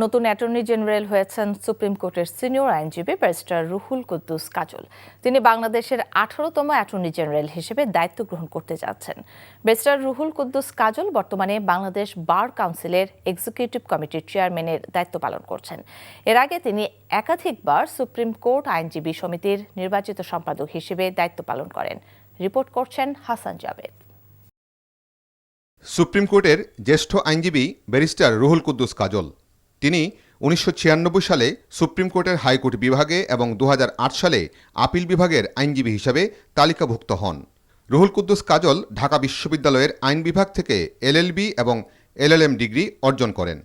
নতুন attorney general হয়েছেন supreme কোর্টের সিনিয়র আইনজীবী ব্যারিস্টার রুহুল কুদ্দুস কাজল। তিনি বাংলাদেশের 18তম অ্যাটর্নি জেনারেল হিসেবে দায়িত্ব গ্রহণ করতে যাচ্ছেন। ব্যারিস্টার রুহুল কুদ্দুস কাজল বর্তমানে বাংলাদেশ বার কাউন্সিলের এক্সিকিউটিভ কমিটির চেয়ারম্যানের দায়িত্ব পালন করছেন। এর আগে তিনি একাধিকবার সুপ্রিম কোর্ট আইনজীবী সমিতির নির্বাচিত সম্পাদক হিসেবে দায়িত্ব পালন করেন। রিপোর্ট করছেন হাসান জাবেদ। সুপ্রিম কোর্টের জ্যেষ্ঠ আইনজীবী ব্যারিস্টার রুহুল কুদ্দুস কাজল। তিনি 1996 সালে সুপ্রিম কোর্টের হাইকোর্ট বিভাগে এবং 2008 সালে আপিল বিভাগের আইনজীবী হিসাবে তালিকাভুক্ত হন। রুহুল কুদ্দুস কাজল ঢাকা বিশ্ববিদ্যালয়ের আইন বিভাগ থেকে এলএলবি এবং এলএলএম ডিগ্রি অর্জন করেন।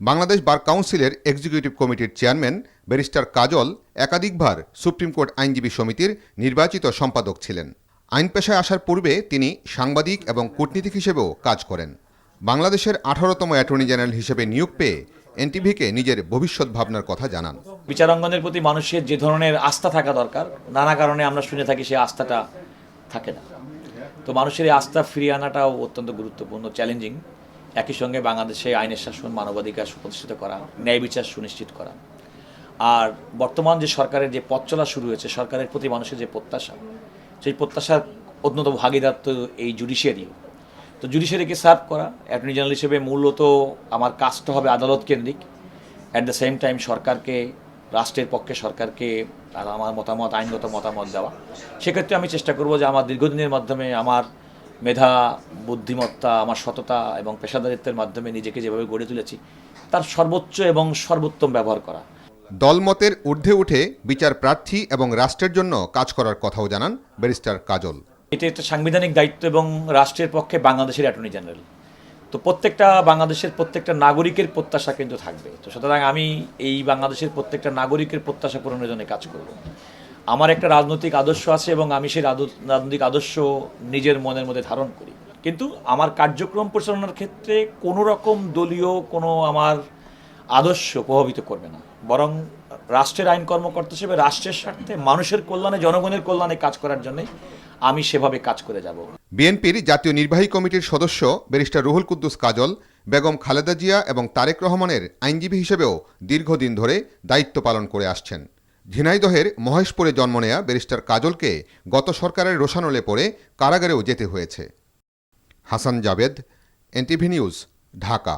বাংলাদেশ বার কাউন্সিলের এক্সিকিউটিভ কমিটির চেয়ারম্যান ব্যারিস্টার কাজল একাধিকবার সুপ্রিম কোর্ট আইনজীবী সমিতির নির্বাচিত সম্পাদক ছিলেন। আইন পেশায় আসার পূর্বে তিনি সাংবাদিক এবং কূটনীতিক হিসেবেও কাজ করেন। বাংলাদেশের 18তম অ্যাটর্নি জেনারেল হিসেবে নিয়োগ পেয়ে এনটিভিকে নিজের ভবিষ্যৎ ভাবনার কথা জানান। বিচারাঙ্গনের প্রতি মানুষের যে ধরনের আস্থা থাকা দরকার, নানা কারণে আমরা শুনে থাকি সেই আস্থাটা থাকে না। তো মানুষের এই আস্থা ফিরিয়ে আনাটাও অত্যন্ত গুরুত্বপূর্ণ, চ্যালেঞ্জিং। একই সঙ্গে বাংলাদেশে আইনের শাসন, মানবাধিকার সুপ্রতিষ্ঠিত করা, ন্যায় বিচার সুনিশ্চিত করা। আর বর্তমান যে সরকারের যে পথ চলা শুরু হয়েছে, সরকারের প্রতি মানুষের যে প্রত্যাশা, সেই প্রত্যাশার অন্যতম ভাগিদার তো এই জুডিশিয়ারিও। তো জুডিশিয়ারিকে সার্ভ করা, অ্যাটর্নি জেনারেল হিসেবে মূলত আমার কাজটা হবে আদালত কেন্দ্রিক। অ্যাট দ্য সেম টাইম সরকারকে, রাষ্ট্রের পক্ষে সরকারকে আমার মতামত, আইনগত মতামত দেওয়া। সেক্ষেত্রে আমি চেষ্টা করব যে আমার দীর্ঘদিনের মাধ্যমে আমার মেধা, বুদ্ধিমত্তা, আমার সততা এবং পেশাদারিত্বের মাধ্যমে নিজেকে যেভাবে গড়ে তুলেছি তার সর্বোচ্চ এবং সর্বোত্তম ব্যবহার করা। দলমতের ঊর্ধ্বে উঠে বিচার প্রার্থী এবং রাষ্ট্রের জন্য কাজ করার কথাও জানান ব্যারিস্টার কাজল। এটা একটা সাংবিধানিক দায়িত্ব এবং রাষ্ট্রের পক্ষে বাংলাদেশের অ্যাটর্নি জেনারেল। তো বাংলাদেশের প্রত্যেকটা নাগরিকের প্রত্যাশা কিন্তু থাকবে। তো সুতরাং আমি এই বাংলাদেশের প্রত্যেকটা নাগরিকের প্রত্যাশা পূরণের জন্য কাজ করব। আমার একটা রাজনৈতিক আদর্শ আছে এবং আমি সেই রাজনৈতিক আদর্শ নিজের মনের মধ্যে ধারণ করি। কিন্তু আমার কার্যক্রম পরিচালনার ক্ষেত্রে কোনো রকম দলীয় কোনো আমার আদর্শ প্রভাবিত করবে না, বরং রাষ্ট্রের আইন কর্মকর্তা হিসেবে রাষ্ট্রের স্বার্থে, মানুষের কল্যাণে, জনগণের কল্যাণে কাজ করার জন্য আমি সেভাবে কাজ করে যাব। বিএনপির জাতীয় নির্বাহী কমিটির সদস্য ব্যারিস্টার রুহুল কুদ্দুস কাজল বেগম খালেদা জিয়া এবং তারেক রহমানের আইনজীবী হিসেবেও দীর্ঘদিন ধরে দায়িত্ব পালন করে আসছেন। ঝিনাইদহের মহেশপুরে জন্ম নেয়া ব্যারিস্টার কাজলকে গত সরকারের রোষানলে পড়ে কারাগারেও যেতে হয়েছে। Hasan Javed, NTV news, Dhaka.